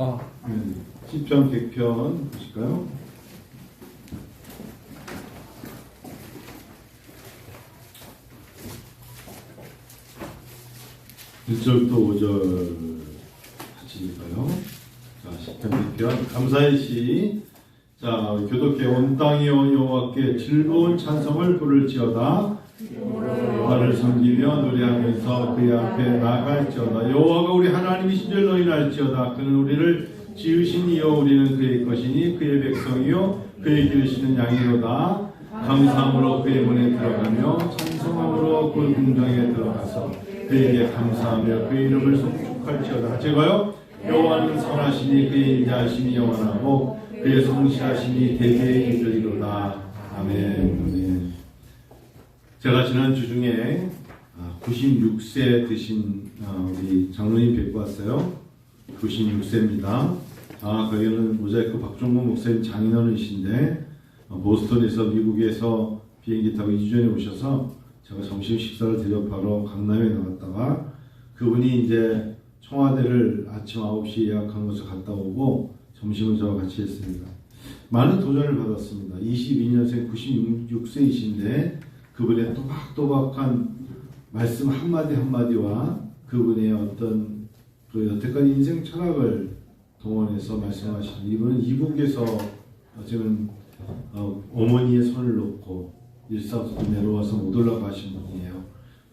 시편 100편 보실까요? 1절부터 5절 같이 읽어요. 자, 시편 100편 감사의 시. 자, 교독해 온 땅이여 여호와께 즐거운 찬송을 부를지어다. 여호와를 섬기며 노래하면서 그의 앞에 나아갈지어다. 여호와가 우리 하나님이신 줄 너희는 알지어다. 그는 우리를 지으신 이여 우리는 그의 것이니 그의 백성이요 그의 기르시는 양이로다. 감사함으로 그의 문에 들어가며 찬송함으로 그 궁정에 들어가서 그에게 감사하며 그의 이름을 송축할지어다. 제가요 여호와는 선하시니 그의 인자하심이 영원하고 그의 성실하심이 대대에 이르리로다. 아멘. 제가 지난 주 중에 96세 드신 우리 장로님 뵙고 왔어요. 96세입니다. 거기는 모자이크 박종범 목사님 장인어른이신데 보스턴에서 미국에서 비행기 타고 2주 전에 오셔서 제가 점심 식사를 대접하러 강남에 나갔다가 그분이 이제 청와대를 아침 9시 예약한 곳을 갔다 오고 점심을 저와 같이 했습니다. 많은 도전을 받았습니다. 22년생 96세이신데 그분의 또박또박한 말씀 한마디 한마디와 그분의 어떤 그 여태까지 인생 철학을 동원해서 말씀하시는 이분은 이북에서 지금 어머니의 손을 놓고 일사후도 내려와서 못 올라가신 분이에요.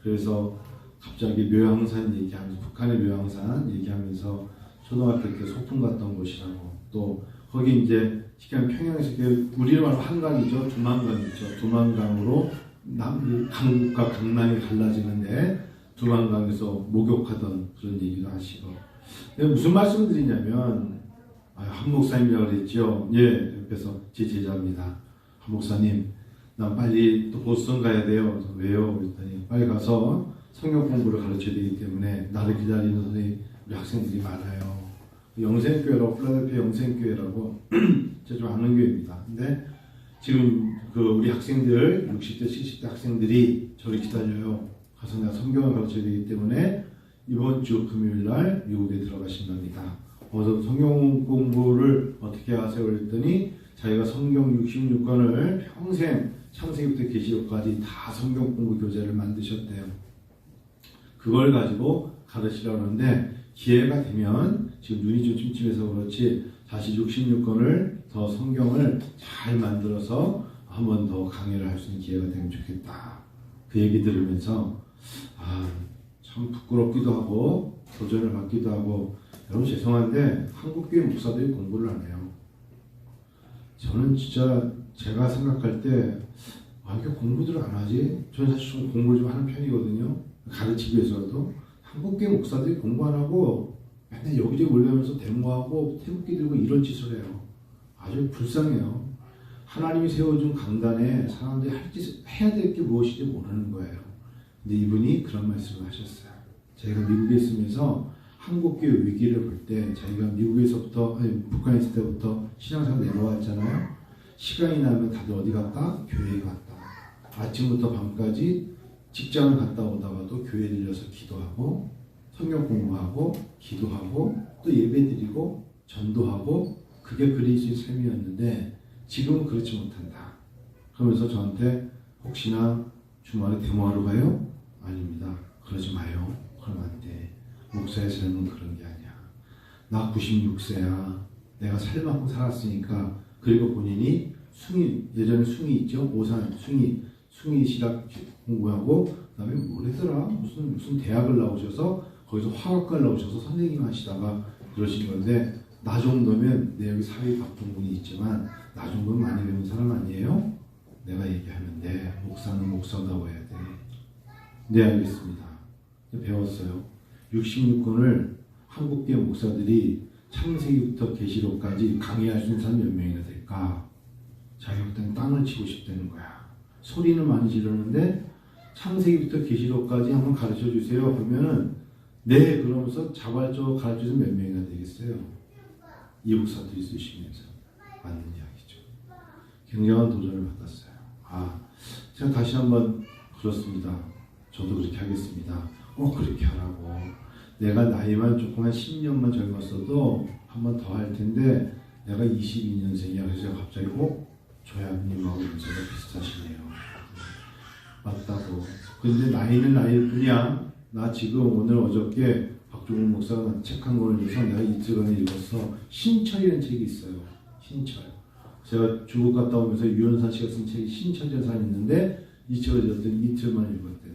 그래서 갑자기 묘향산 얘기하면서 북한의 묘향산 얘기하면서 초등학교 때 소풍 갔던 곳이라고 또 거기 이제 식량 평양에서 우리로 말하면 한강이죠. 두만강 있죠. 두만강으로 강북과 강남이 갈라지는데 두만강에서 목욕하던 그런 얘기도 하시고 무슨 말씀을 드리냐면 한 목사님이라고 그랬죠. 예, 옆에서 제 제자입니다. 한 목사님 난 빨리 또 보스턴 가야 돼요. 왜요? 그랬더니 빨리 가서 성경 공부를 가르쳐야 되기 때문에 나를 기다리는 선생님 우리 학생들이 많아요. 영생교회라고 필라델피아 영생교회라고 제가 좀 아는 교회입니다. 근데 지금 그 우리 학생들 60대 70대 학생들이 저를 기다려요. 가서 내가 성경을 가르쳐야 되기 때문에 이번 주 금요일날 미국에 들어가신답니다. 어서 성경 공부를 어떻게 하세요? 그랬더니 자기가 성경 66권을 평생 창세기부터 계시록까지 다 성경 공부 교재를 만드셨대요. 그걸 가지고 가르치려고 하는데 기회가 되면 지금 눈이 좀 침침해서 그렇지 다시 66권을 더 성경을 잘 만들어서 한 번 더 강의를 할 수 있는 기회가 되면 좋겠다. 그 얘기 들으면서 참 부끄럽기도 하고 도전을 받기도 하고 여러분 죄송한데 한국교회 목사들이 공부를 안 해요. 저는 진짜 제가 생각할 때 이렇게 공부들을 안 하지? 저는 사실 좀 공부를 좀 하는 편이거든요. 가르치기 위해서도 한국교회 목사들이 공부 안 하고 맨날 여기저기 몰려면서 데모하고 태극기 들고 이런 짓을 해요. 아주 불쌍해요. 하나님이 세워준 강단에 사람들이 해야 될 게 무엇인지 모르는 거예요. 근데 이분이 그런 말씀을 하셨어요. 저희가 미국에 있으면서 한국교회 위기를 볼 때 저희가 미국에서부터 북한에 있을 때부터 신앙생활 내려왔잖아요. 시간이 나면 다들 어디 갔다? 교회에 갔다. 아침부터 밤까지 직장을 갔다 오다가도 교회에 들려서 기도하고 성경 공부하고 기도하고 또 예배드리고 전도하고 그게 그리스도의 삶이었는데 지금은 그렇지 못한다. 그러면서 저한테 혹시나 주말에 데모하러 가요? 아닙니다. 그러지 마요. 그러면 안 돼. 목사의 삶은 그런 게 아니야. 나 96세야. 내가 살 만큼 살았으니까. 그리고 본인이 예전에 숭이 있죠? 오산 숭이 시락 공부하고 그다음에 뭐랬더라? 무슨 대학을 나오셔서 거기서 화학과를 나오셔서 선생님 하시다가 그러신 건데 나 정도면 내 여기 사회 바쁜 분이 있지만 나 정도는 많이 배운 사람 아니에요? 내가 얘기하면 돼. 목사는 목사다워야 돼. 네, 알겠습니다. 배웠어요. 66권을 한국교회 목사들이 창세기부터 계시록까지 강의할 수 있는 사람이 몇 명이나 될까? 자기가 그때는 땅을 치고 싶다는 거야. 소리는 많이 지르는데 창세기부터 계시록까지 한번 가르쳐 주세요. 그러면은 네 그러면서 자발적으로 가르쳐 주면 몇 명이나 되겠어요? 이 목사들이 쓰시면서 맞는 이야기죠. 굉장한 도전을 받았어요. 제가 다시 한번 그렇습니다. 저도 그렇게 하겠습니다. 그렇게 하라고. 내가 나이만 조금 한 10년만 젊었어도 한 번 더 할 텐데 내가 22년생이야. 그래서 제가 갑자기 조양님하고 연세가 비슷하시네요. 맞다고. 근데 나이는 나이일 뿐이야. 나 지금 오늘 어저께 박종훈 목사가 책 한 권을 줘서 내가 이틀간에 읽었어. 신철이라는 책이 있어요. 신철. 제가 중국 갔다 오면서 유연산 씨가 쓴 책이 신철전산이 있는데 이 책을 읽었더니 이틀만 읽었대요.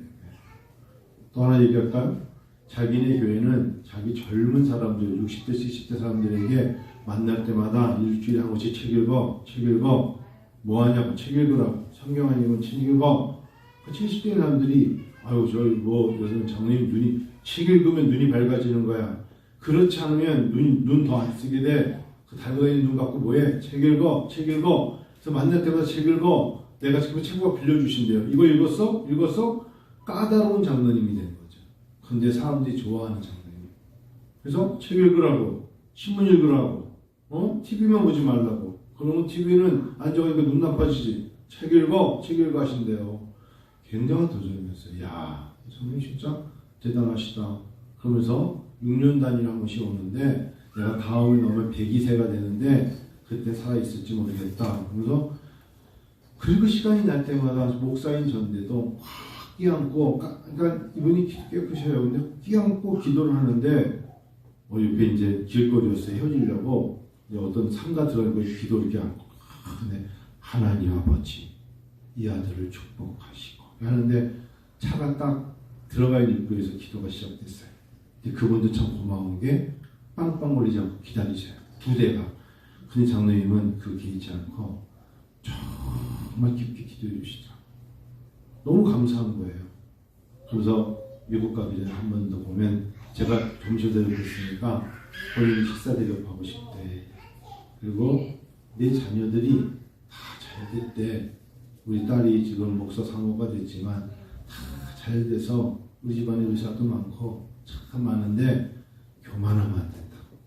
또 하나 얘기할까요? 자기네 교회는 자기 젊은 사람들, 60대, 70대 사람들에게 만날 때마다 일주일에 한 권씩 책 읽어. 책 읽어. 뭐 하냐고 책 읽으라고. 성경 아니면 책 읽어. 그 70대 사람들이 아유 요즘 장로님 눈이 책 읽으면 눈이 밝아지는 거야. 그렇지 않으면 눈 더 안 쓰게 돼. 그 달고 다니는 눈 갖고 뭐해? 책 읽어. 책 읽어. 그래서 만날 때마다 책 읽어. 내가 지금 책과 빌려주신대요. 이거 읽었어? 읽었어? 까다로운 장로님이 되는 거죠. 근데 사람들이 좋아하는 장로님. 그래서 책 읽으라고. 신문 읽으라고. TV만 보지 말라고. 그러면 TV는 앉아가니까 눈 나빠지지. 책 읽어. 책 읽어 하신대요. 굉장한 도전이었어요. 야, 선생님 진짜 대단하시다. 그러면서 6년 단위로 한 번씩 오는데 내가 다음에 넘으면 102세가 되는데 그때 살아있을지 모르겠다. 그래서 그리고 시간이 날 때마다 목사인 전데도 확 끼안고, 그러니까 이분이 깨끗해요. 근데 끼안고 기도를 하는데 옆에 이제 길거리였어요. 헤어지려고 어떤 상가 들어가고 기도 이렇게 안고 근데 하나님 아버지 이 아들을 축복하시고 하는데 차가 딱 들어가는 입구에서 기도가 시작됐어요. 근데 그분도 참 고마운 게 빵빵 걸리지 않고 기다리셔요. 두 대가. 근데 장로님은 그렇게 있지 않고 정말 깊게 기도해 주시더라고요. 너무 감사한 거예요. 그래서 미국 가기 전에 한 번 더 보면 제가 점심 대접했으니까 본인 식사 대접하고 싶대. 그리고 내 자녀들이 다 잘 됐대. 우리 딸이 지금 목사 상호가 됐지만 다 잘 돼서 우리 집안에 의사도 많고 참 많은데 교만하면 안 된다고.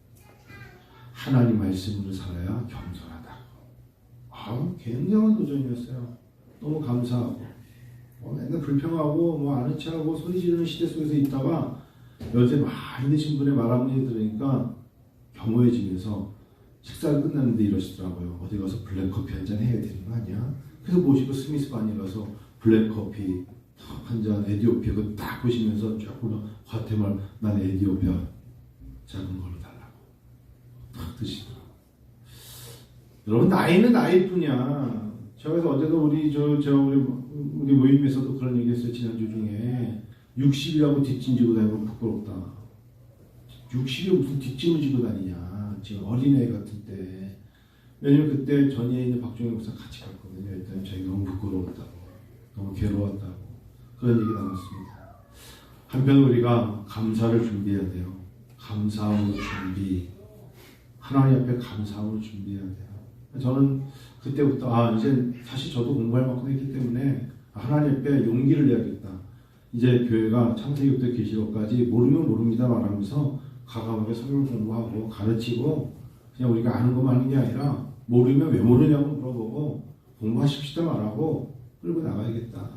하나님 말씀으로 살아야 겸손하다고. 굉장한 도전이었어요. 너무 감사하고 맨날 불평하고 아는 체하고 소리 지르는 시대 속에서 있다가 요새 많이 드신 분의 말 한마디 들으니까 겸허해지면서 식사가 끝났는데 이러시더라고요. 어디 가서 블랙커피 한잔 해야 되는 거 아니야? 그래서 모시고 스미스 반에 가서 블랙커피 한잔 에디오피아 그거 딱 보시면서 조금 과테말 난 에디오피아 작은 걸로 달라고 딱 드시더라고요. 여러분 나이는 나이뿐이야. 제가 어제도 우리 모임에서도 그런 얘기했어요. 지난주 중에 60이라고 뒷짐 지고 다니고 부끄럽다. 60이 무슨 뒷짐을 지고 다니냐. 지금 어린애 같은 때. 왜냐면 그때 전에 있는 박종현 목사 같이 갔거든요. 일단 저희가 너무 부끄러웠다고, 너무 괴로웠다고 그런 얘기 나눴습니다. 한편 우리가 감사를 준비해야 돼요. 감사함으로 준비. 하나님 앞에 감사함으로 준비해야 돼요. 저는 그때부터 이제 사실 저도 공부할 만큼 했기 때문에 하나님 앞에 용기를 내야겠다. 이제 교회가 창세기부터 계시록까지 모르면 모릅니다 말하면서 과감하게 성경 공부하고 가르치고 그냥 우리가 아는 것만 하는 게 아니라 모르면 왜 모르냐고 물어보고 공부하십시다 말하고 끌고 나가야겠다.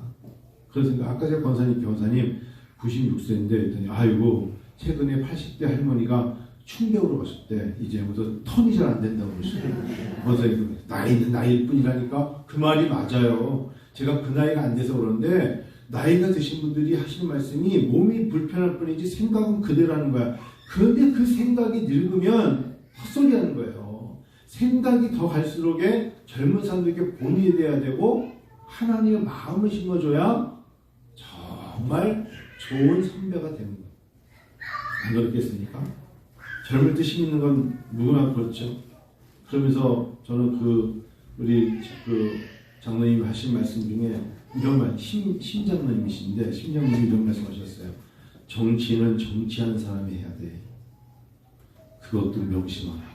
그래서 아까 제가 변사님 96세인데 했더니 아이고 최근에 80대 할머니가 충격으로 가셨대. 이제부터 턴이 잘 안 된다고 그러시더라고요. 권사님 나이는 나이일 뿐이라니까 그 말이 맞아요. 제가 그 나이가 안 돼서 그런데 나이가 드신 분들이 하시는 말씀이 몸이 불편할 뿐이지 생각은 그대로라는 거야. 그런데 그 생각이 늙으면 헛소리 하는 거예요. 생각이 더 갈수록에 젊은 사람들에게 본이 돼야 되고 하나님의 마음을 심어줘야 정말 좋은 선배가 되는 거예요. 안 그렇겠습니까? 젊을 때 힘 있는 건 누구나 그렇죠. 그러면서 저는 우리 장로님 하신 말씀 중에 이런 말, 심장로님이신데 심장로님이 이런 말씀하셨어요. 정치는 정치하는 사람이 해야 돼. 그것도 명심하라고.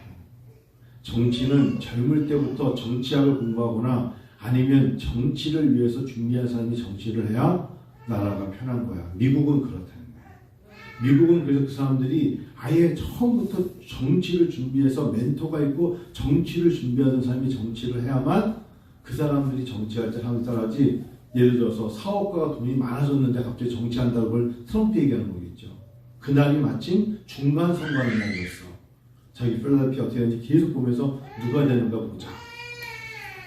정치는 젊을 때부터 정치학을 공부하거나 아니면 정치를 위해서 준비한 사람이 정치를 해야 나라가 편한 거야. 미국은 그렇다는 거야. 미국은 그래서 그 사람들이 아예 처음부터 정치를 준비해서 멘토가 있고 정치를 준비하는 사람이 정치를 해야만 그 사람들이 정치할 때 하는 따라지. 예를 들어서 사업가가 돈이 많아졌는데 갑자기 정치한다고 그걸 트럼프 얘기하는 거겠죠. 그날이 마침 중간 선거하는 날이었어. 자기 필라델피아 어떻게 되는지 계속 보면서 누가 되는가 보자.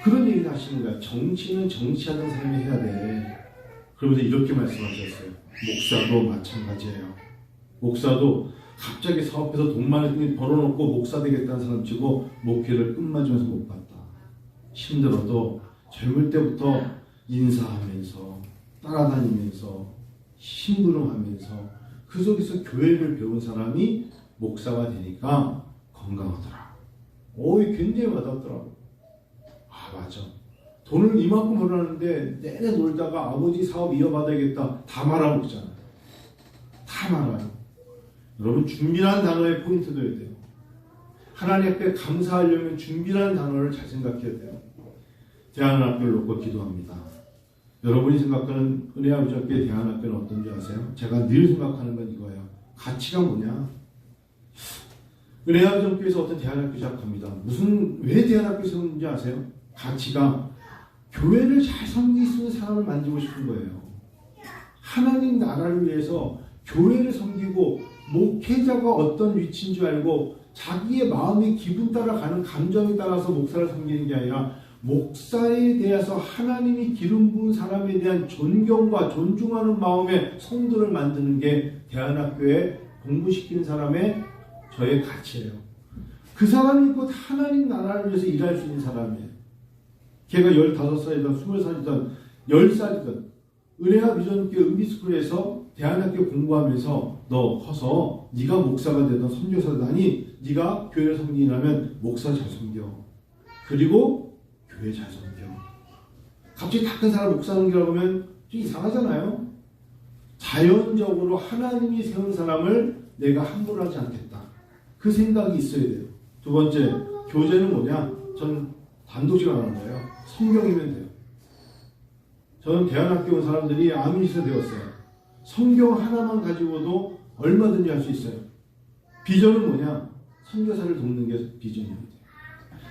그런 얘기를 하시는 거야. 정치는 정치하는 사람이 해야 돼. 그러면서 이렇게 말씀하셨어요. 목사도 마찬가지예요. 목사도 갑자기 사업해서 돈 많이 벌어놓고 목사 되겠다는 사람 치고 목회를 끝맞으면서 못 봤다. 힘들어도 젊을 때부터 인사하면서 따라다니면서 심부름하면서 그 속에서 교회를 배운 사람이 목사가 되니까 건강하더라. 굉장히 와닿더라고. 아, 맞아. 돈을 이만큼 벌었는데 내내 놀다가 아버지 사업 이어받아야겠다. 다 말아먹잖아요. 다 말아요. 여러분, 준비라는 단어의 포인트도 해야 돼요. 하나님 앞에 감사하려면 준비라는 단어를 잘 생각해야 돼요. 대안학교를 놓고 기도합니다. 여러분이 생각하는 은혜 아버지 학교의 대안학교는 어떤 줄 아세요? 제가 늘 생각하는 건 이거예요. 가치가 뭐냐? 은혜 아버지 학교에서 어떤 대안학교 시작합니다. 왜 대안학교 세우는지 아세요? 가치가 교회를 잘 섬길 수 있는 사람을 만들고 싶은 거예요. 하나님 나라를 위해서 교회를 섬기고 목회자가 어떤 위치인 줄 알고 자기의 마음의 기분 따라 가는 감정에 따라서 목사를 섬기는 게 아니라 목사에 대해서 하나님이 기름 부은 사람에 대한 존경과 존중하는 마음의 성도를 만드는 게 대안학교에 공부시키는 사람의 저의 가치예요. 그 사람이 곧 하나님 나라를 위해서 일할 수 있는 사람이에요. 걔가 15살이든 20살이든 10살이든 은혜와 비전교회 은비스쿨에서 대안학교 공부하면서 너 커서 네가 목사가 되든 선교사든 아니 네가 교회를 섬기려면 목사 잘 섬겨. 그리고 교회 잘 섬겨. 갑자기 다 큰 사람 목사 섬기라고 하면 좀 이상하잖아요. 자연적으로 하나님이 세운 사람을 내가 함부로 하지 않겠다. 그 생각이 있어야 돼요. 두 번째, 교제는 뭐냐? 저는 단도직 안 하는 거예요. 성경이면 돼요. 저는 대안학교 온 사람들이 아미니스 배웠어요. 성경 하나만 가지고도 얼마든지 할 수 있어요. 비전은 뭐냐? 선교사를 돕는 게 비전입니다.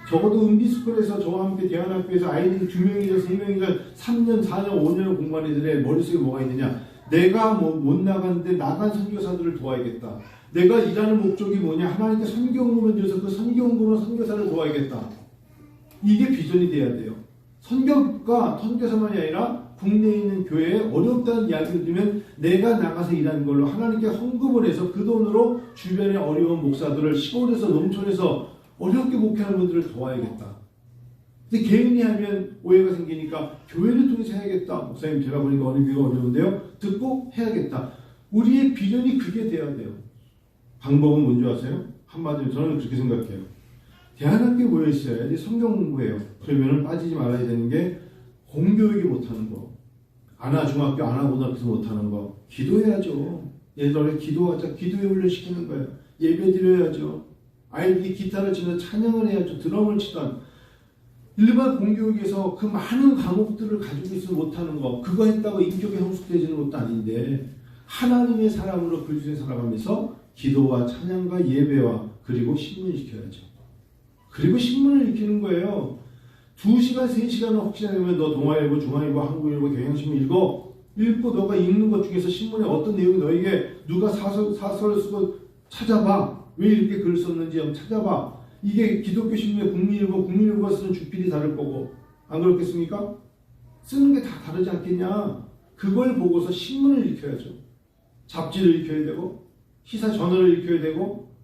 적어도 은비스쿨에서 저와 함께 대안학교에서 아이들이 2명이든 3명이든 3년, 4년, 5년을 공부한 애들의 머릿속에 뭐가 있느냐? 내가 못 나갔는데 나간 선교사들을 도와야겠다. 내가 일하는 목적이 뭐냐? 하나님께 선교응급을 줘서 그 선교응급으로 선교사를 도와야겠다. 이게 비전이 돼야 돼요. 선교가 선교사만이 아니라 국내에 있는 교회에 어렵다는 이야기를 들으면 내가 나가서 일하는 걸로 하나님께 헌금을 해서 그 돈으로 주변의 어려운 목사들을 시골에서 농촌에서 어렵게 목회하는 분들을 도와야겠다. 근데 개인이 하면 오해가 생기니까 교회를 통해서 해야겠다. 목사님 제가 보니까 어느 교회가 어려운데요. 듣고 해야겠다. 우리의 비전이 그게 돼야 돼요. 방법은 뭔지 아세요? 한마디로 저는 그렇게 생각해요. 대안학교에 모여있어야지 성경 공부해요. 그러면 빠지지 말아야 되는 게 공교육이 못하는 거. 중학교 고등학교에서 못하는 거. 기도해야죠. 얘들아 기도하자. 기도에 훈련시키는 거예요. 예배 드려야죠. 아이들이 기타를 치면 찬양을 해야죠. 드럼을 치던 일반 공교육에서 그 많은 과목들을 가지고 있으면 못하는 거. 그거 했다고 인격이 성숙해지는 것도 아닌데 하나님의 사람으로 그리스도에 살아가면서 기도와 찬양과 예배와 그리고 신문을 시켜야죠. 그리고 신문을 익히는 거예요. 2시간, 3시간은 혹시나 되면 너 동아일보, 중앙일보, 한국일보, 경향신문 읽고 너가 읽는 것 중에서 신문에 어떤 내용이 너에게 누가 사설을 쓰고 찾아봐. 왜 이렇게 글을 썼는지 한번 찾아봐. 이게 기독교 신문의 국민일보가 쓰는 주필이 다를 거고 안 그렇겠습니까? 쓰는 게 다 다르지 않겠냐. 그걸 보고서 신문을 읽혀야죠. 잡지를 읽혀야 되고 시사 저널을 읽혀야 되고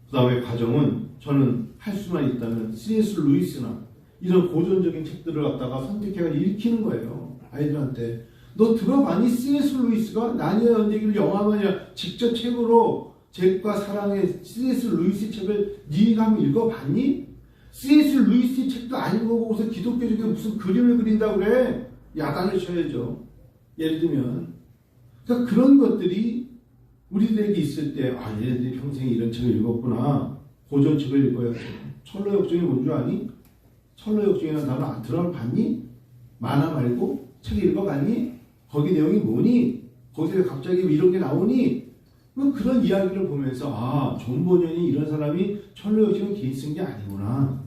그 다음에 과정은 저는 할 수만 있다면 C.S. 루이스나 이런 고전적인 책들을 갖다가 선택해서 읽히는 거예요. 아이들한테. 너 들어봤니? C.S. 루이스가 나니의 연대기를 영화가 아니라 직접 책으로 잭과 사랑의 C.S. 루이스 책을 네가 한번 읽어봤니? C.S. 루이스 책도 안 읽어보고서 기독교적인 무슨 그림을 그린다고 그래? 야단을 쳐야죠. 예를 들면. 그러니까 그런 것들이 우리들에게 있을 때 얘네들이 평생에 이런 책을 읽었구나. 고전책을 읽어야죠. 철로역정이 뭔 줄 아니? 철로역정이라는 단어 드라마 봤니? 만화 말고 책 읽어봤니? 거기 내용이 뭐니? 거기서 갑자기 이런 게 나오니? 그런 이야기를 보면서 존 보년이 이런 사람이 철로역정을 개인 쓴 게 아니구나.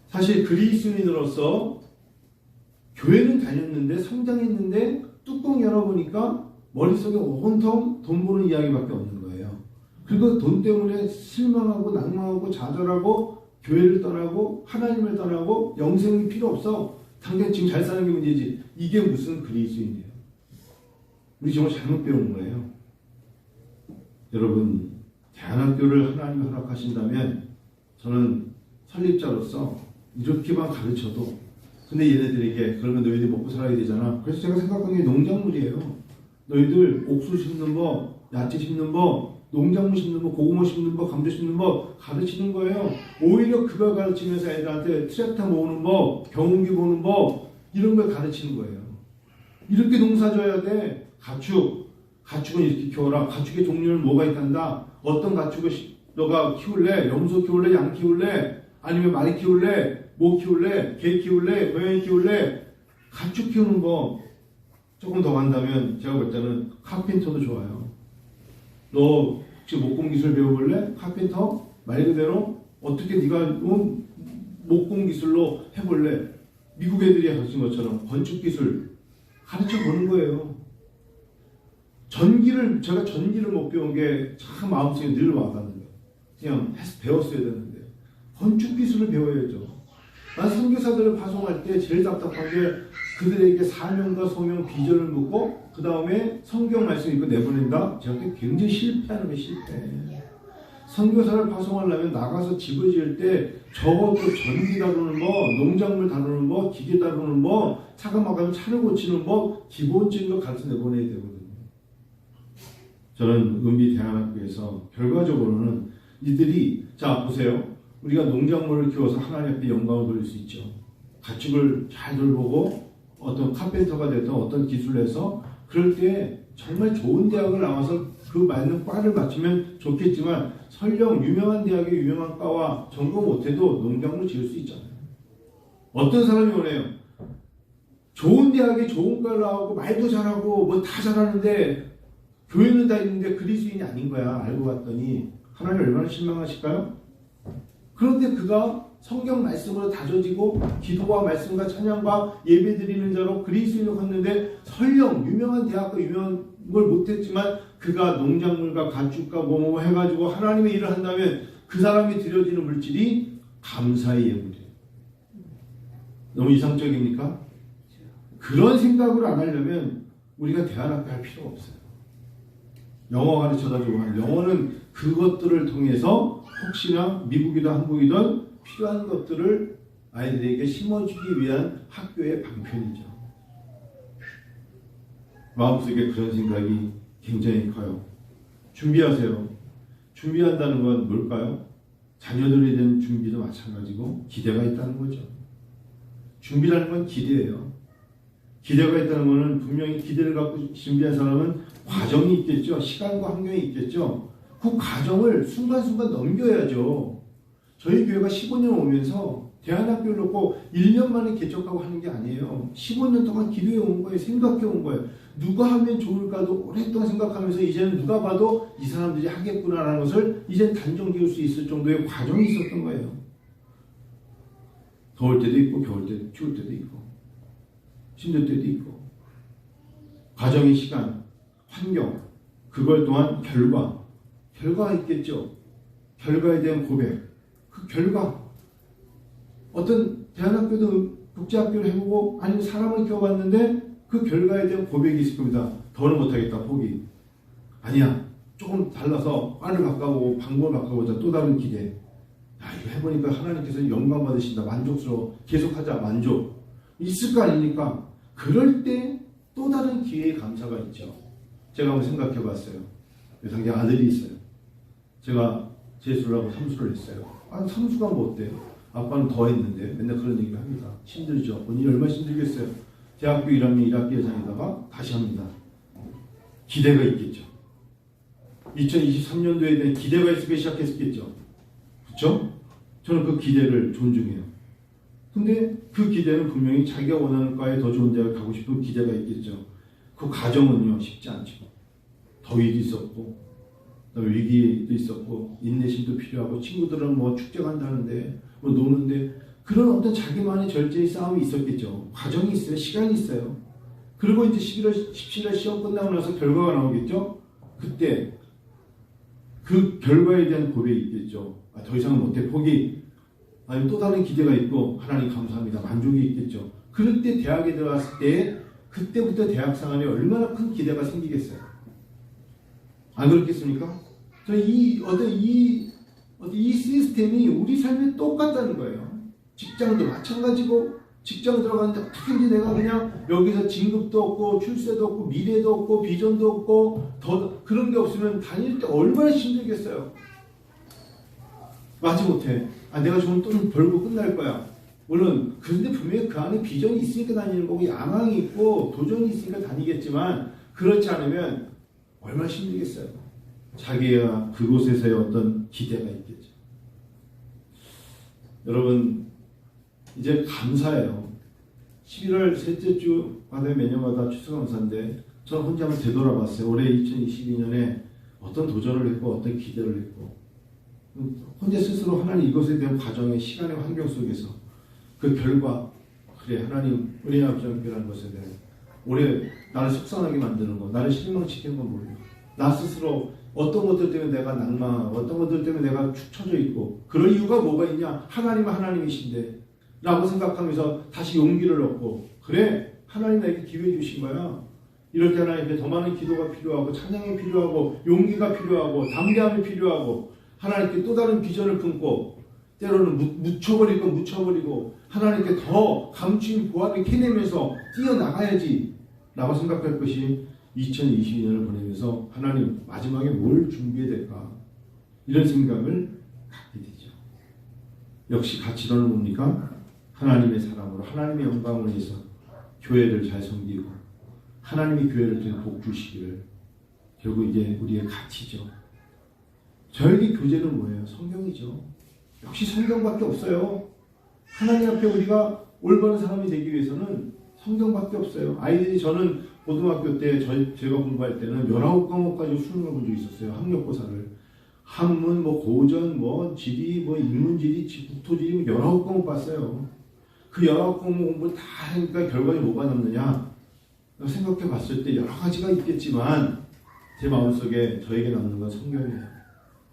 사실 그리스도인으로서 교회는 다녔는데 성장했는데 뚜껑 열어보니까 머릿속에 온통 돈 버는 이야기밖에 없는 거예요. 그리고 돈 때문에 실망하고 낭망하고 좌절하고 교회를 떠나고 하나님을 떠나고 영생이 필요 없어. 당장 지금 잘 사는 게 문제지. 이게 무슨 그리스도인이에요. 우리 정말 잘못 배운 거예요. 여러분, 대안학교를 하나님이 허락하신다면 저는 설립자로서 이렇게만 가르쳐도, 근데 얘네들에게 그러면 너희들이 먹고 살아야 되잖아. 그래서 제가 생각하는 게 농작물이에요. 너희들 옥수 심는 법, 야채 심는 법, 농작물 심는 법, 고구마 심는 법, 감자 심는 법 가르치는 거예요. 오히려 그걸 가르치면서 애들한테 트랙터 모으는 법, 경운기 보는 법 이런 걸 가르치는 거예요. 이렇게 농사 져야 돼. 가축은 이렇게 키워라. 가축의 종류는 뭐가 있단다. 어떤 가축을 너가 키울래? 염소 키울래? 양 키울래? 아니면 말 키울래? 모 키울래? 개 키울래? 고양이 키울래? 가축 키우는 거 조금 더 간다면 제가 볼 때는 카펜터도 좋아요. 너 혹시 목공 기술 배워볼래? 카펜터? 말 그대로 어떻게 네가 목공 기술로 해볼래? 미국 애들이 가르친 것처럼 건축 기술 가르쳐 보는 거예요. 제가 전기를 못 배운 게 참 마음속에 늘 와닿는데 그냥 배웠어야 되는데 건축 기술을 배워야죠. 난 선교사들을 파송할 때 제일 답답한 게 그들에게 사명과 소명, 비전을 묻고 그 다음에 성경 말씀 읽고 내보낸다? 제가 굉장히 실패하는 게 실패. 선교사를 파송하려면 나가서 집을 지을 때 적어도 전기 다루는 법, 농작물 다루는 법, 기계 다루는 법, 차가 막히면 차를 고치는 법, 기본적인 거 가르쳐 내보내야 되거든요. 저는 은비대안학교에서 결과적으로는 이들이, 자 보세요. 우리가 농작물을 키워서 하나님 앞에 영광을 돌릴 수 있죠. 가축을 잘 돌보고 어떤 카펜터가 됐든 어떤 기술을 해서 그럴 때 정말 좋은 대학을 나와서 그 맞는 과를 맞추면 좋겠지만 설령 유명한 대학의 유명한 과와 전공 못해도 농작물 지을 수 있잖아요. 어떤 사람이 원해요? 좋은 대학에 좋은 과를 나오고 말도 잘하고 뭐 다 잘하는데 교회는 다 있는데 그리스도인이 아닌 거야. 알고 봤더니 하나님 얼마나 실망하실까요? 그런데 그가 성경 말씀으로 다져지고 기도와 말씀과 찬양과 예배 드리는 자로 그리스도인을 걷는데 설령 유명한 대학과 유명한 걸 못했지만 그가 농작물과 가축과 뭐뭐 해가지고 하나님의 일을 한다면 그 사람이 드려지는 물질이 감사의 예물이에요. 너무 이상적입니까? 그런 생각으로 안 하려면 우리가 대안학교 할 필요가 없어요. 영어 가르쳐가지고 영어는 그것들을 통해서 혹시나 미국이든 한국이든 필요한 것들을 아이들에게 심어주기 위한 학교의 방편이죠. 마음속에 그런 생각이 굉장히 커요. 준비하세요. 준비한다는 건 뭘까요? 자녀들에 대한 준비도 마찬가지고 기대가 있다는 거죠. 준비라는 건 기대예요. 기대가 있다는 것은 분명히 기대를 갖고 준비한 사람은 과정이 있겠죠. 시간과 환경이 있겠죠. 그 과정을 순간순간 넘겨야죠. 저희 교회가 15년 오면서 대안학교를 놓고 1년 만에 개척하고 하는 게 아니에요. 15년 동안 기도해 온 거예요. 생각해 온 거예요. 누가 하면 좋을까도 오랫동안 생각하면서 이제는 누가 봐도 이 사람들이 하겠구나라는 것을 이제는 단정 지을 수 있을 정도의 과정이 있었던 거예요. 더울 때도 있고 겨울 때도 추울 때도 있고 힘들 때도 있고 과정의 시간, 환경, 그걸 또한 결과가 있겠죠. 결과에 대한 고백, 그 결과 어떤 대안학교도 국제학교를 해보고 아니면 사람을 키워봤는데 그 결과에 대한 고백이 있을 겁니다. 더는 못하겠다 포기. 아니야, 조금 달라서 과를 바꿔보고 방법을 바꿔보자. 또 다른 기대. 야, 이거 해보니까 하나님께서 영광 받으신다. 만족스러워. 계속하자. 만족. 있을 거 아닙니까? 그럴 때 또 다른 기회의 감사가 있죠. 제가 한번 생각해 봤어요. 당장 아들이 있어요. 제가 재수를 하고 삼수를 했어요. 아, 삼수가 뭐 어때요? 아빠는 더 했는데 맨날 그런 얘기를 합니다. 힘들죠. 본인이 얼마나 힘들겠어요. 대학교 1학년 1학기 예상에다가 다시 합니다. 기대가 있겠죠. 2023년도에 대한 기대가 있을 때 시작했겠죠. 그렇죠? 저는 그 기대를 존중해요. 근데 그 기대는 분명히 자기가 원하는 과에 더 좋은 대학을 가고 싶은 기대가 있겠죠. 그 과정은요 쉽지 않죠. 더위도 있었고 위기도 있었고 인내심도 필요하고 친구들은 뭐 축제 간다는데 뭐 노는데 그런 어떤 자기만의 절제의 싸움이 있었겠죠. 과정이 있어요. 시간이 있어요. 그리고 이제 11월 17일 시험 끝나고 나서 결과가 나오겠죠? 그때 그 결과에 대한 고백이 있겠죠. 아, 더 이상은 못해 포기. 아니면 또 다른 기대가 있고 하나님 감사합니다. 만족이 있겠죠. 그럴 때 대학에 들어갔을 때 그때부터 대학 생활에 얼마나 큰 기대가 생기겠어요. 안 그렇겠습니까? 이 시스템이 우리 삶에 똑같다는 거예요. 직장도 마찬가지고 직장 들어갔는데 어떻게든지 내가 그냥 여기서 진급도 없고 출세도 없고 미래도 없고 비전도 없고 더 그런 게 없으면 다닐 때 얼마나 힘들겠어요. 마지못해 내가 좀 돈 벌고 끝날 거야. 물론 그런데 분명히 그 안에 비전이 있으니까 다니는 거고 야망이 있고 도전이 있으니까 다니겠지만 그렇지 않으면 얼마나 힘들겠어요. 자기가 그곳에서의 어떤 기대가 있겠죠. 여러분 이제 감사해요. 11월 셋째 주마다 매년마다 추수감사인데 저는 혼자 한번 되돌아봤어요. 올해 2022년에 어떤 도전을 했고 어떤 기대를 했고 혼자 스스로 하나님 이것에 대한 과정의 시간의 환경 속에서 그 결과 그래 하나님 은혜 앞장교라는 것에 대해 올해 나를 속상하게 만드는 거 나를 실망시키는 건 뭐예요? 나 스스로 어떤 것들 때문에 내가 낭망하고 어떤 것들 때문에 내가 축 처져 있고 그럴 이유가 뭐가 있냐? 하나님은 하나님이신데 라고 생각하면서 다시 용기를 얻고 그래 하나님 나에게 기회 주신 거야. 이럴 때 하나님께 더 많은 기도가 필요하고 찬양이 필요하고 용기가 필요하고 담대함이 필요하고 하나님께 또 다른 비전을 품고 때로는 묻혀버릴 건 묻혀버리고 하나님께 더 감추인 보화를 캐내면서 뛰어나가야지 라고 생각할 것이 2022년을 보내면서 하나님 마지막에 뭘 준비해야 될까 이런 생각을 갖게 되죠. 역시 가치로는 뭡니까? 하나님의 사랑으로 하나님의 영광을 위해서 교회를 잘 섬기고 하나님이 교회를 통해 복 주시기를 결국 이게 우리의 가치죠. 저에게 교재는 뭐예요? 성경이죠. 역시 성경밖에 없어요. 하나님 앞에 우리가 올바른 사람이 되기 위해서는 성경밖에 없어요. 아이들이 저는 고등학교 때 제가 공부할 때는 19과목까지 수능을 본 적이 있었어요. 학력고사를. 한문, 고전, 지리, 인문지리, 국토지리 19과목 봤어요. 그 19과목 공부를 다 하니까 결과에 뭐가 남느냐? 생각해 봤을 때 여러 가지가 있겠지만 제 마음속에 저에게 남는 건 성경이에요.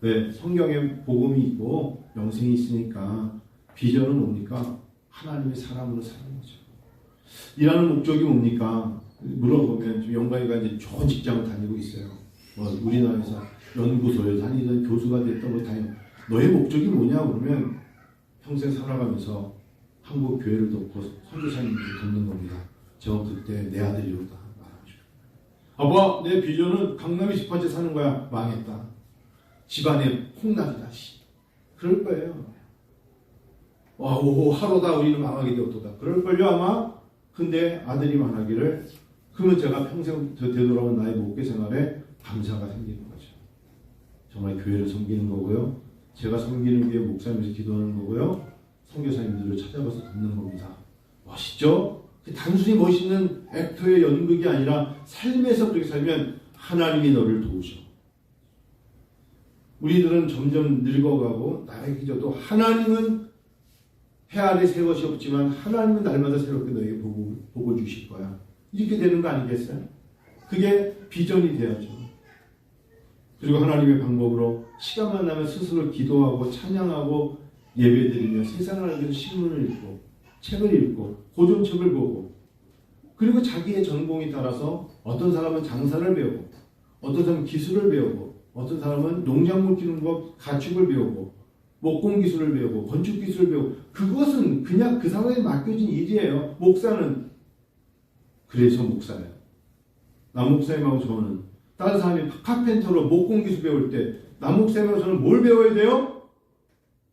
왜? 성경에 복음이 있고 영생이 있으니까 비전은 뭡니까? 하나님의 사람으로 사는 거죠. 일하는 목적이 뭡니까? 물어보면 영광이가 이제 좋은 직장을 다니고 있어요. 우리나라에서 연구소에 다니던 교수가 됐던 다니고 너의 목적이 뭐냐 그러면 평생 살아가면서 한국 교회를 돕고 선교사님들을 돕는 겁니다. 제가 그때 내 아들이었다 말하죠. 아빠 내 비전은 강남 20번째 사는 거야. 망했다. 집안에 폭락이다. 그럴 거예요. 하루다 우리는 망하게 되었다. 그럴걸요 아마. 근데 아들이 망하기를 그러면 제가 평생 되돌아온 나의 목회 생활에 감사가 생기는 거죠. 정말 교회를 섬기는 거고요. 제가 섬기는 교회 목사님에서 기도하는 거고요. 선교사님들을 찾아가서 돕는 겁니다. 멋있죠? 단순히 멋있는 액터의 연극이 아니라 삶에서 그렇게 살면 하나님이 너를 도우셔. 우리들은 점점 늙어가고 나의 기저도 하나님은 해 아래 새 것이 없지만 하나님은 날마다 새롭게 너에게 복을 주실 거야. 이렇게 되는 거 아니겠어요? 그게 비전이 돼야죠. 그리고 하나님의 방법으로 시간만 나면 스스로 기도하고 찬양하고 예배드리며 세상을 알기 위해서 신문을 읽고 책을 읽고 고전책을 보고 그리고 자기의 전공에 따라서 어떤 사람은 장사를 배우고 어떤 사람은 기술을 배우고 어떤 사람은 농작물 키우는 법 가축을 배우고 목공 기술을 배우고 건축 기술을 배우고 그것은 그냥 그 사람에게 맡겨진 일이에요. 목사는 그래서 목사예요. 남 목사님하고 저는 다른 사람이 카펜터로 목공 기술 배울 때 남 목사님하고 저는 뭘 배워야 돼요?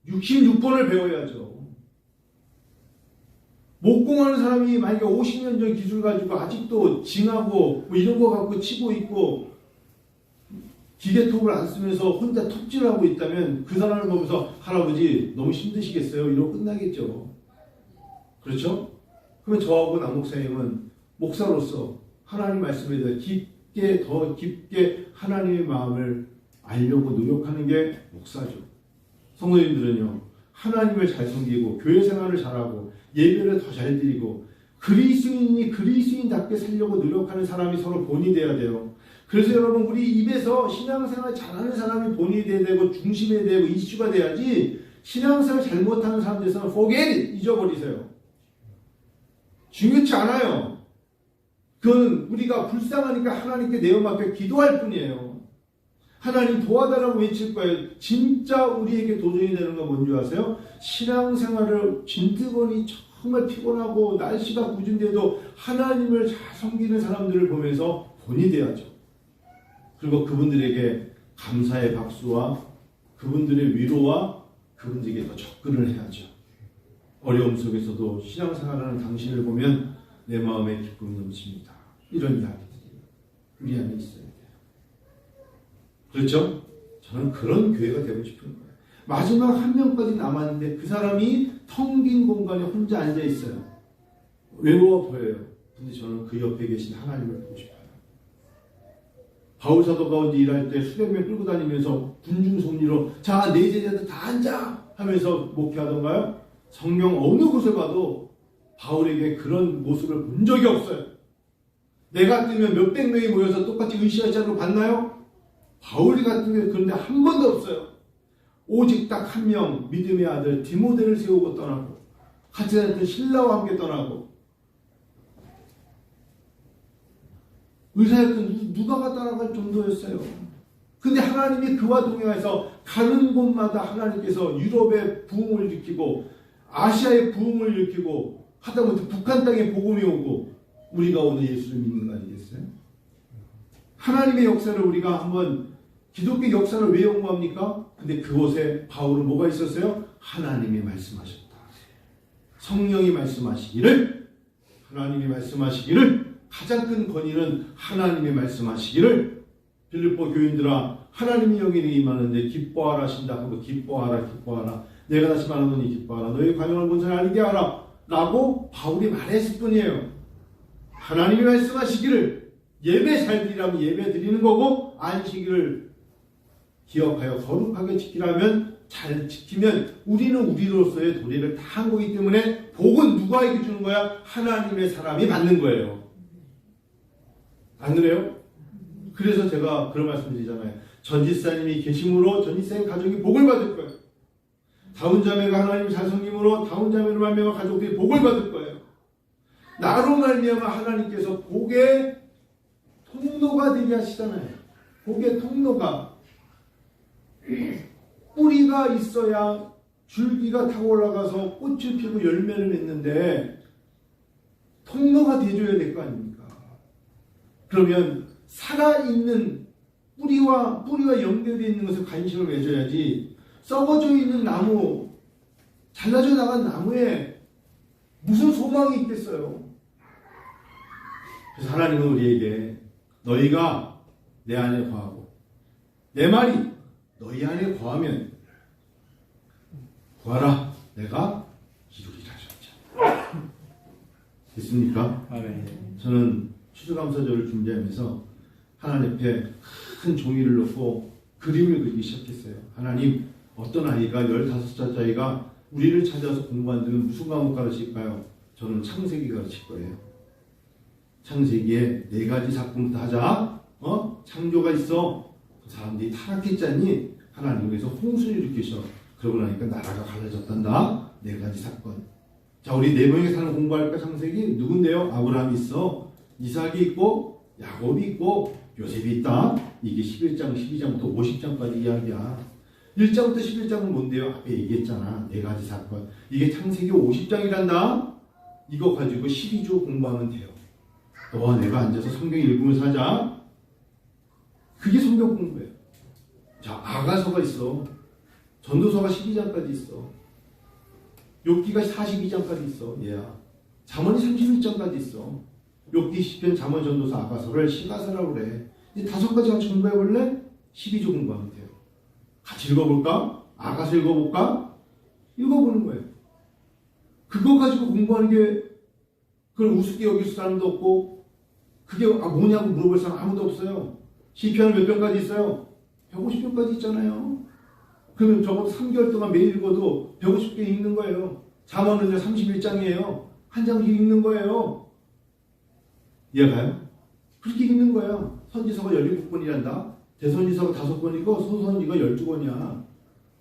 66번을 배워야죠. 목공하는 사람이 만약에 50년 전 기술 가지고 아직도 징하고 이런 거 갖고 치고 있고 기계톱을 안 쓰면서 혼자 톱질하고 있다면 그 사람을 보면서 할아버지 너무 힘드시겠어요? 이러고 끝나겠죠. 그렇죠? 그러면 저하고 남 목사님은 목사로서 하나님 말씀에 대해 더 깊게 하나님의 마음을 알려고 노력하는 게 목사죠. 성도님들은요. 하나님을 잘 섬기고 교회 생활을 잘하고 예배를 더 잘 드리고 그리스도인이 그리스도인답게 살려고 노력하는 사람이 서로 본이 돼야 돼요. 그래서 여러분 우리 입에서 신앙생활 잘하는 사람이 본이 돼야 되고 중심이 되고 이슈가 돼야지 신앙생활 잘못하는 사람들에서는 forget it, 잊어버리세요. 중요치 않아요. 그건 우리가 불쌍하니까 하나님께 내어맡겨 기도할 뿐이에요. 하나님 도와달라고 외칠 거예요. 진짜 우리에게 도전이 되는 건 뭔지 아세요? 신앙생활을 진드거니 정말 피곤하고 날씨가 궂은데도 하나님을 잘 섬기는 사람들을 보면서 본이 돼야죠. 그리고 그분들에게 감사의 박수와 그분들의 위로와 그분들에게 더 접근을 해야죠. 어려움 속에서도 신앙생활하는 당신을 보면 내 마음에 기쁨이 넘칩니다. 이런 이야기들이 우리 안에 있어야 돼요. 그렇죠? 저는 그런 교회가 되고 싶은 거예요. 마지막 한 명까지 남았는데 그 사람이 텅 빈 공간에 혼자 앉아 있어요. 외로워 보여요. 근데 저는 그 옆에 계신 하나님을 보고 싶어요. 바울 사도가 언제 일할 때 수백 명 끌고 다니면서 군중섭리로 자, 내 제자들 다 앉아 하면서 목회하던가요? 성경 어느 곳을 봐도 바울에게 그런 모습을 본 적이 없어요. 내가 뜨면 몇백 명이 모여서 똑같이 으쌰으쌰로 봤나요? 바울이 같은 게 그런데 한 번도 없어요. 오직 딱 한 명 믿음의 아들 디모데를 세우고 떠나고 같이 다녔던 신라와 함께 떠나고 의사였던 누가가 따라갈 정도였어요. 근데 하나님이 그와 동행해서 가는 곳마다 하나님께서 유럽의 부흥을 일으키고 아시아의 부흥을 일으키고 하다못해 북한 땅에 복음이 오고 우리가 오늘 예수를 믿는 거 아니겠어요? 하나님의 역사를 우리가 한번 기독교 역사를 왜 연구합니까? 근데 그곳에 바울은 뭐가 있었어요? 하나님이 말씀하셨다. 성령이 말씀하시기를 하나님이 말씀하시기를 가장 큰 권위는 하나님이 말씀하시기를 빌립보 교인들아 하나님이 여기에 임하는데 기뻐하라 하신다 하고 기뻐하라 기뻐하라 내가 다시 말하노니 기뻐하라 너희 관용을 본사를 알게 하라 라고 바울이 말했을 뿐이에요. 하나님이 말씀하시기를 예배 잘 드리라면 예배 드리는 거고 안식일을 기억하여 거룩하게 지키라면 잘 지키면 우리는 우리로서의 도리를 다 한 거기 때문에 복은 누구에게 주는 거야? 하나님의 사람이 받는 거예요. 안 그래요? 그래서 제가 그런 말씀 드리잖아요. 전지사님이 계심으로 전지사님 가족이 복을 받을 거예요. 다운자매가 하나님 잘 섬김으로 다운자매로 말미암아 가족들이 복을 받을 거예요. 나로 말미암아 하나님께서 복의 통로가 되게 하시잖아요. 복의 통로가 뿌리가 있어야 줄기가 타고 올라가서 꽃을 피우고 열매를 맺는데 통로가 되줘야 될 거 아닙니까? 그러면 살아있는 뿌리와 연결되어 있는 것에 관심을 맺어야지 썩어져 있는 나무, 잘라져 나간 나무에 무슨 소망이 있겠어요? 그래서 하나님은 우리에게 너희가 내 안에 거하고 내 말이 너희 안에 거하면 구하라 내가 이루리라 하셨죠. 됐습니까? 저는 추수감사절을 준비하면서 하나님 앞에 큰 종이를 놓고 그림을 그리기 시작했어요. 하나님 어떤 아이가 15살 아이가 우리를 찾아서 공부한다면 무슨 과목 가르칠까요? 저는 창세기 가르칠 거예요. 창세기에 4가지 사건부터 하자. 창조가 있어. 그 사람들이 타락했잖니. 하나님께서 홍수를 일으키셔. 그러고 나니까 나라가 갈라졌단다. 4가지 사건. 자, 우리 4명이 사는 공부할까? 창세기 누군데요? 아브라함이 있어. 이삭이 있고 야곱이 있고 요셉이 있다. 이게 11장, 12장부터 50장까지 이야기야. 1장부터 11장은 뭔데요? 앞에 얘기했잖아. 4가지 사건. 이게 창세기 50장이란다. 이거 가지고 12주 공부하면 돼요. 너와 내가 앉아서 성경 읽으면서 하자. 그게 성경 공부예요. 자, 아가서가 있어. 전도서가 12장까지 있어. 욥기가 42장까지 있어. 얘야. 잠언이 31장까지 있어. 욥기, 시편, 잠언, 전도서, 아가서를 시가서라고 그래. 이 5가지 같이 공부해볼래? 12주 공부하면 돼요. 같이 읽어볼까? 아가서 읽어볼까? 읽어보는 거예요. 그거 가지고 공부하는 게 그걸 우습게 여길 사람도 없고 그게 뭐냐고 물어볼 사람 아무도 없어요. 시편은 몇 편까지 있어요? 150편까지 있잖아요. 그러면 적어도 3개월 동안 매일 읽어도 150개 읽는 거예요. 잠언은 31장이에요. 한 장씩 읽는 거예요. 이해가요? 그렇게 읽는 거야. 선지서가 17권이란다. 대선지서가 5권이고 소선지가 12권이야.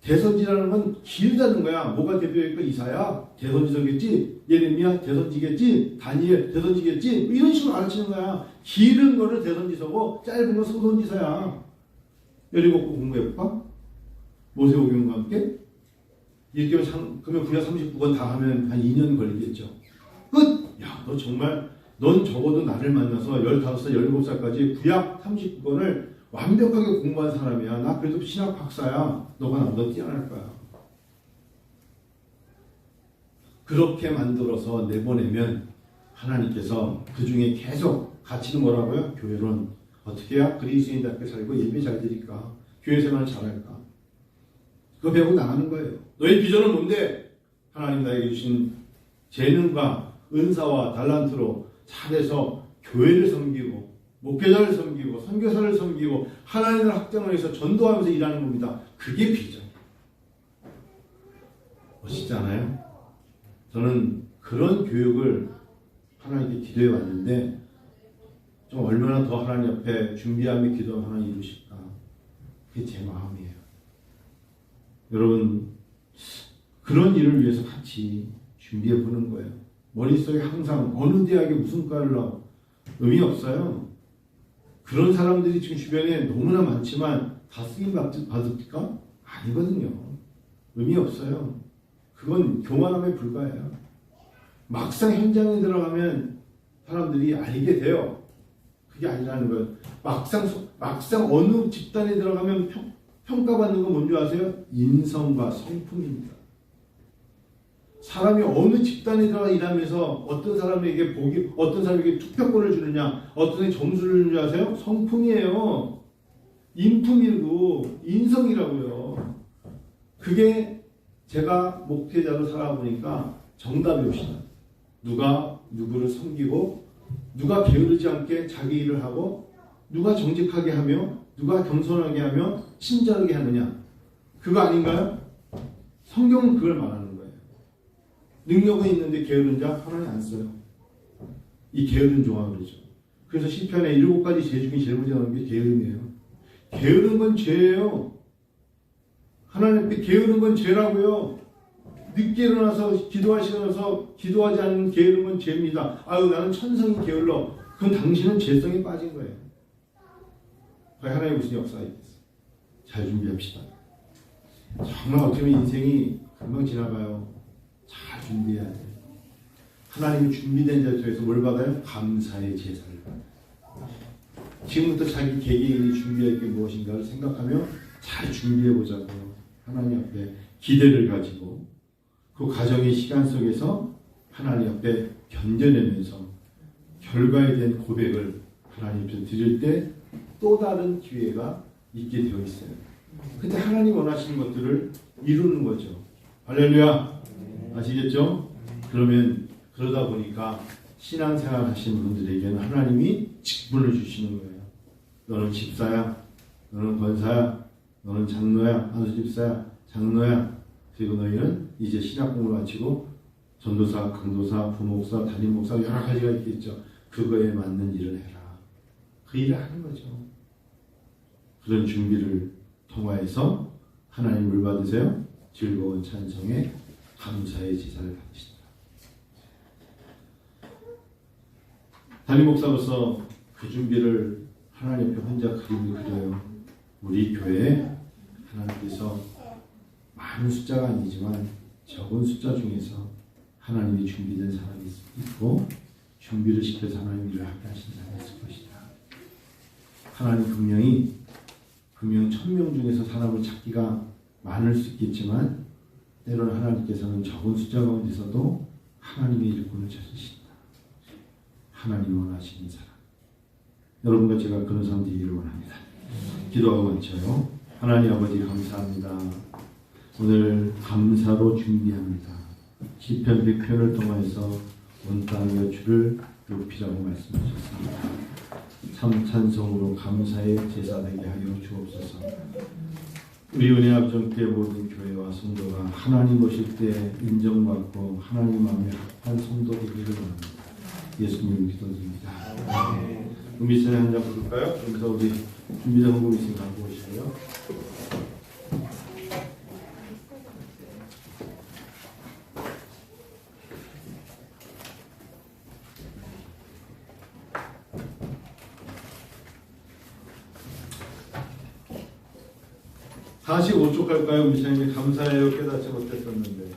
대선지라는 건 길다는 거야. 뭐가 대표일까? 이사야? 대선지서겠지? 예레미야? 대선지겠지? 다니엘? 대선지겠지? 뭐 이런 식으로 가르치는 거야. 길은 거는 대선지서고 짧은 건 소선지서야. 17권 공부해볼까? 모세오경과 함께? 이렇게 그러면 구약 39권 다 하면 한 2년 걸리겠죠. 끝! 야, 너 정말 넌 적어도 나를 만나서 15살, 17살까지 구약 39권을 완벽하게 공부한 사람이야. 나 그래도 신학 박사야. 너가 나보다 뛰어날 거야. 그렇게 만들어서 내보내면 하나님께서 그 중에 계속 갇히는 거라고요? 교회론. 어떻게 해야 그리스도인답게 살고 예배 잘 드릴까? 교회 생활 잘할까? 그거 배우고 나가는 거예요. 너의 비전은 뭔데? 하나님 나에게 주신 재능과 은사와 달란트로 잘해서 교회를 섬기고 목회자를 섬기고 선교사를 섬기고 하나님을 확장을 해서 전도하면서 일하는 겁니다. 그게 비전. 멋있지 않아요? 저는 그런 교육을 하나님께 기도해 왔는데 좀 얼마나 더 하나님 앞에 준비하며 기도 하나 이루실까? 그게 제 마음이에요. 여러분 그런 일을 위해서 같이 준비해 보는 거예요. 머릿속에 항상 어느 대학에 무슨 과를 나오 의미 없어요. 그런 사람들이 지금 주변에 너무나 많지만 다 쓰임 받을까? 아니거든요. 의미 없어요. 그건 교만함에 불과해요. 막상 현장에 들어가면 사람들이 알게 돼요. 그게 아니라는 거예요. 막상 어느 집단에 들어가면 평가받는 건 뭔지 아세요? 인성과 성품입니다. 사람이 어느 집단에 들어가 일하면서 어떤 사람에게 어떤 사람에게 투표권을 주느냐, 어떤 사람에게 점수를 주는지 아세요? 성품이에요. 인품이고 인성이라고요. 그게 제가 목회자로 살아보니까 정답이 옵시다. 누가 누구를 섬기고 누가 게으르지 않게 자기 일을 하고 누가 정직하게 하며 누가 겸손하게 하며 친절하게 하느냐. 그거 아닌가요? 성경은 그걸 말하는 거예요. 능력은 있는데 게으른 자 하나님 안 써요. 이 게으른 종아 그러죠. 그래서 시편에 7가지 죄 중에 제일 먼저 나오는 게 게으름이에요. 게으른 건 죄예요. 하나님 앞에 게으른 건 죄라고요. 늦게 일어나서 기도할 시간 와서 기도하지 않는 게으른 건 죄입니다. 아유 나는 천성이 게을러. 그건 당신은 죄성에 빠진 거예요. 과연 하나님 무슨 역사가 있겠어요? 잘 준비합시다. 정말 어쩌면 인생이 금방 지나가요. 잘 준비해야 돼요. 하나님이 준비된 자리에서 뭘 받아요? 감사의 제사를 받아요. 지금부터 자기 개개인이 준비할 게 무엇인가를 생각하며 잘 준비해보자고요. 하나님 앞에 기대를 가지고 그 과정의 시간 속에서 하나님 앞에 견뎌내면서 결과에 대한 고백을 하나님 앞에 드릴 때 또 다른 기회가 있게 되어 있어요. 그때 하나님 원하시는 것들을 이루는 거죠. 할렐루야. 아시겠죠? 그러면 그러다 보니까 신앙생활 하시는 분들에게는 하나님이 직분을 주시는 거예요. 너는 집사야, 너는 권사야, 너는 장로야, 안수집사야, 장로야. 그리고 너희는 이제 신학 공부를 마치고 전도사, 강도사, 부목사, 담임목사 여러 가지가 있겠죠. 그거에 맞는 일을 해라. 그 일을 하는 거죠. 그런 준비를 통하여서 하나님을 받으세요. 즐거운 찬송에 감사의 제사를 받으시다. 담임목사로서 그 준비를 하나님 앞에 혼자 그림을 그려요. 우리 교회에 하나님께서 많은 숫자가 아니지만 적은 숫자 중에서 하나님이 준비된 사람이 있고 준비를 시켜서 하나님 일을 하게 하신 사람이 있을 것이다. 하나님 분명 1000명 중에서 사람을 찾기가 많을 수 있겠지만 때로는 하나님께서는 적은 숫자 가운데서도 하나님의 일꾼을 찾으신다. 하나님이 원하시는 사람. 여러분과 제가 그런 사람 되기를 원합니다. 기도하고 마쳐요. 하나님 아버지 감사합니다. 오늘 감사로 준비합니다. 시편 100편을 통해서 온 땅의 주를 높이라고 말씀하셨습니다. 참 찬송으로 감사의 제사 되게 하여 주옵소서. 우리 은혜 앞전교회 모든 교회와 성도가 하나님 오실 때 인정받고 하나님 마음에 합한 성도 되기를 원합니다. 예수님 기도드립니다. 미션에 한장 부를까요? 그래서 우리 준비된 헌금 있으면 갖고 오시고요. 다시 5쪽 할까요? 미션이 감사해요. 깨닫지 못했었는데.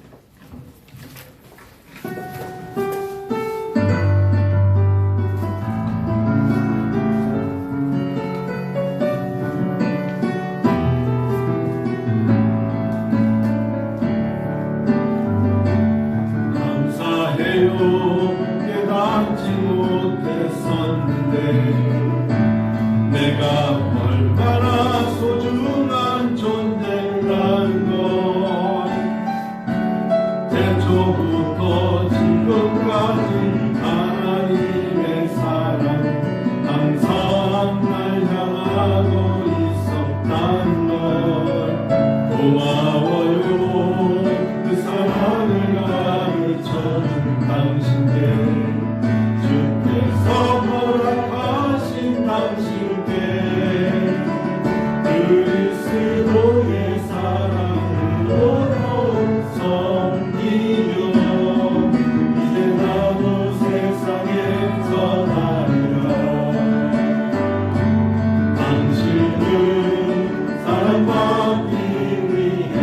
깨닫지 못했었는데 내가 얼마나 소중한 존재라는 걸 태초부터 지금까지 하나님의 사랑 항상 날 향하고 있었다는 걸 고마워요. 그 사랑을 가르쳐준 당신께 주께서 허락하신 당신께 그리스도의 사랑으로 섬기며 이제 나도 세상에 전하리라. 당신은 사랑받기 위해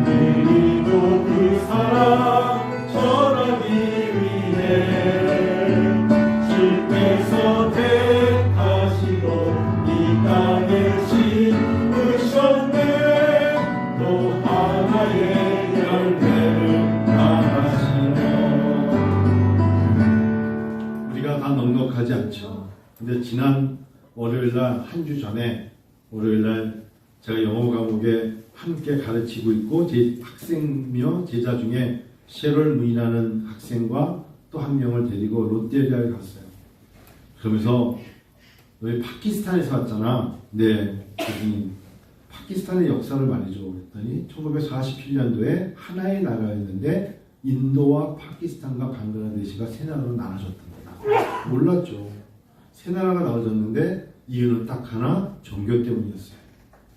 그리고 그 사랑 전하기 위해 주께서 택하시고 이 땅에 심으셨네. 또 하나의 열매를 낳으시며 우리가 다 넉넉하지 않죠. 근데 지난 월요일날 한 주 전에 월요일날 제가 영어 과목에 함께 가르치고 있고 제 학생며 제자 중에 셰럴 무이라는 학생과 또 한 명을 데리고 롯데리아에 갔어요. 그러면서 너희 파키스탄에서 왔잖아. 네, 교수님. 파키스탄의 역사를 말해줘 그랬더니 1947년도에 하나의 나라였는데 인도와 파키스탄과 방글라데시가 세 나라로 나눠졌답니다. 몰랐죠. 세 나라가 나눠졌는데 이유는 딱 하나, 종교 때문이었어요.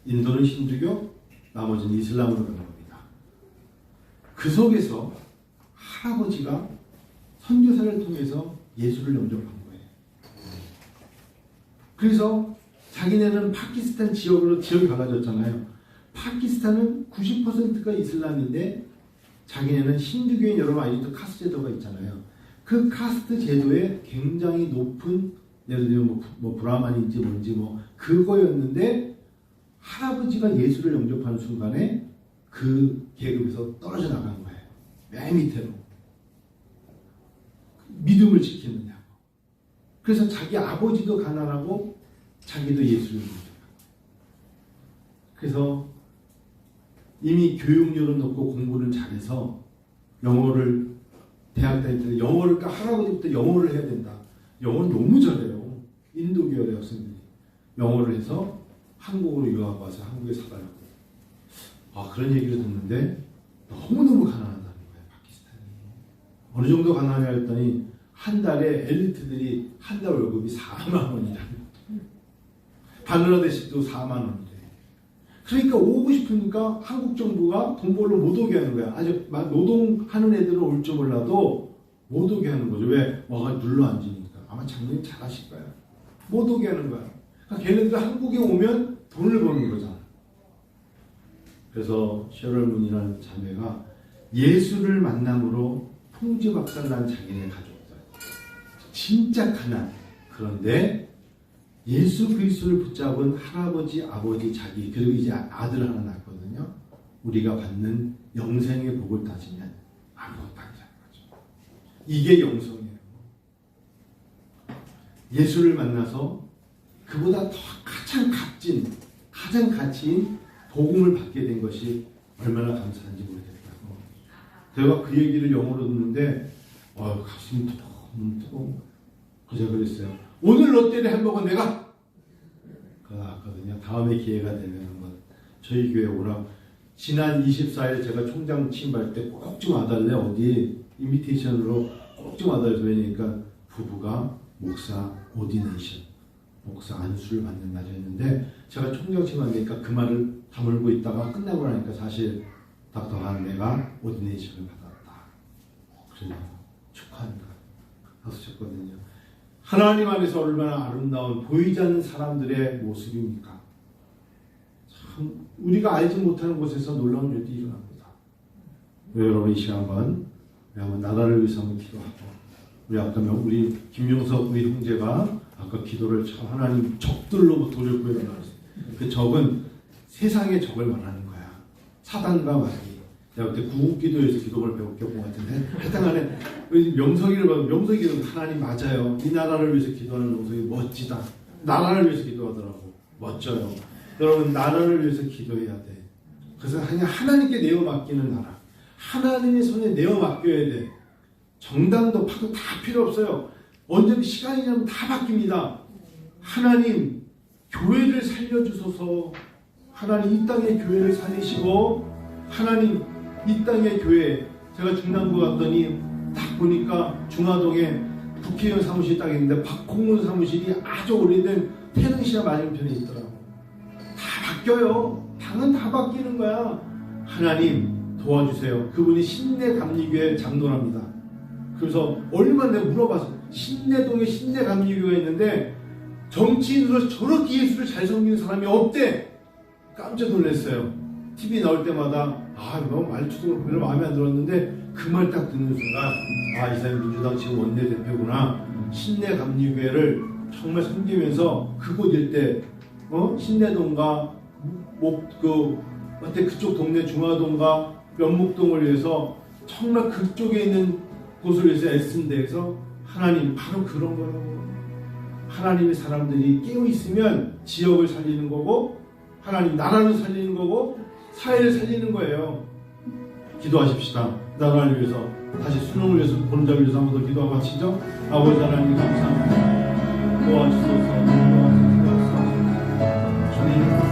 인도는 힌두교, 나머지는 이슬람으로 간 겁니다. 그 속에서 할아버지가 선교사를 통해서 예수를 영접한 거예요. 그래서 자기네는 파키스탄 지역이 갈라졌잖아요. 파키스탄은 90%가 이슬람인데 자기네는 힌두교인 여러분 아직도 카스트 제도가 있잖아요. 그 카스트 제도에 굉장히 높은 예를 들면 뭐 브라만인지 뭔지 뭐 그거였는데 할아버지가 예수를 영접하는 순간에 그 계급에서 떨어져 나간 거예요. 맨 밑으로. 믿음을 지키느냐고. 그래서 자기 아버지도 가난하고 자기도 예수를 믿어요. 그래서 이미 교육료는 높고 공부는 잘해서 영어를 대학 다닐 때 영어를 할아버지부터 영어를 해야 된다. 영어를 너무 잘해요. 인도 계열의 학생들이 영어를 해서 한국으로 유학 와서 한국에 살아요. 그런 얘기를 듣는데 너무너무 가난하다는 거예요. 파키스탄이. 어느 정도 가난하냐 했더니 한 달에 엘리트들이 한 달 월급이 4만 원이라는 거예요. 방글라데시도 4만 원이래. 그러니까 오고 싶으니까 한국 정부가 돈 벌러 못 오게 하는 거야. 아직 노동하는 애들은 올 줄 몰라도 못 오게 하는 거죠. 왜? 와가 눌러 앉으니까. 아마 장로님 잘 아실 거야. 못 오게 하는 거야. 그러니까 걔네들 한국에 오면 돈을 버는 거잖아. 그래서 셰럴 문이라는 자매가 예수를 만남으로 통지박살난 자기네 가족들. 진짜 가난. 그런데 예수 그리스도를 붙잡은 할아버지, 아버지, 자기 그리고 이제 아들 하나 낳았거든요. 우리가 받는 영생의 복을 따지면 아무것도 아니라는 거죠. 이게 영성이에요. 예수를 만나서 그보다 더 가장 값진, 가장 가치인 복음을 받게 된 것이 얼마나 감사한지 모르겠다고. 제가 그 얘기를 영어로 듣는데 가슴이 뜨거운 그저 그랬어요. 오늘 롯데리 햄버거 내가 나왔거든요. 다음에 기회가 되면 한번 저희 교회 오라. 지난 24일 제가 총장 취임할 때 꼭 좀 와달래. 어디 인비테이션으로 꼭 좀 와달래. 그러니까 부부가 목사 오디네이션, 목사 안수를 받는 날이었는데 제가 총장 취임하니까 그 말을 다물고 있다가 끝나고 나니까 사실 닥터 한내가 오디네이션을 받았다. 그래서 축하한다. 박수 쳤거든요. 하나님 안에서 얼마나 아름다운 보이지 않는 사람들의 모습입니까? 참 우리가 알지 못하는 곳에서 놀라운 일들이 일어납니다. 여러분 이 시간 한번 나라를 위해서 한번 기도하고 우리 아까 우리 김용석 우리 형제가 아까 기도를 참 하나님 적들로부터 우리를 구해달라고 했어요. 그 적은 세상의 적을 말하는 거야. 사단과 마귀. 내가 그때 구국기도에서 기도를 배웠던 것 같은데 하여튼간에 명석이를 봐도 명석이 기도 하나님 맞아요. 이 나라를 위해서 기도하는 명석이 멋지다. 나라를 위해서 기도하더라고. 멋져요. 여러분 나라를 위해서 기도해야 돼. 그래서 그냥 하나님께 내어 맡기는 나라. 하나님의 손에 내어 맡겨야 돼. 정당도 파도 다 필요 없어요. 언제 시간이 지나면 다 바뀝니다. 하나님 교회를 살려주소서. 하나님 이 땅의 교회를 살리시고 하나님 이 땅의 교회 제가 중남부 갔더니 딱 보니까 중화동에 국회의원 사무실이 딱 있는데 박홍문 사무실이 아주 오래된 태릉시장 맞은편에 있더라고. 다 바뀌어요. 당은 다 바뀌는 거야. 하나님 도와주세요. 그분이 신내감리교회 장로랍니다. 그래서 얼마나 내가 물어봐서 신내동에 신내감리교회가 있는데 정치인으로 저렇게 예수를 잘 섬기는 사람이 없대. 깜짝 놀랐어요. TV 나올 때마다 너무 말투도 별로 마음에 안 들었는데 그 말 딱 듣는 순간 이 사람이 민주당 지금 원내대표구나. 신내감리교회를 정말 섬기면서 그곳 일대 신내동과 어때 그쪽 동네 중화동과 면목동을 위해서 정말 그쪽에 있는 곳을 위해서 애쓴 데에서 하나님 바로 그런 거라고. 하나님의 사람들이 깨어있으면 지역을 살리는 거고 하나님 나라를 살리는 거고 사회를 살리는 거예요. 기도하십시다. 나라를 위해서 다시 수능을 위해서 보는 자를 위해서 한번 더 기도하고 하시죠. 아버지 하나님 감사합니다. 도와주소서.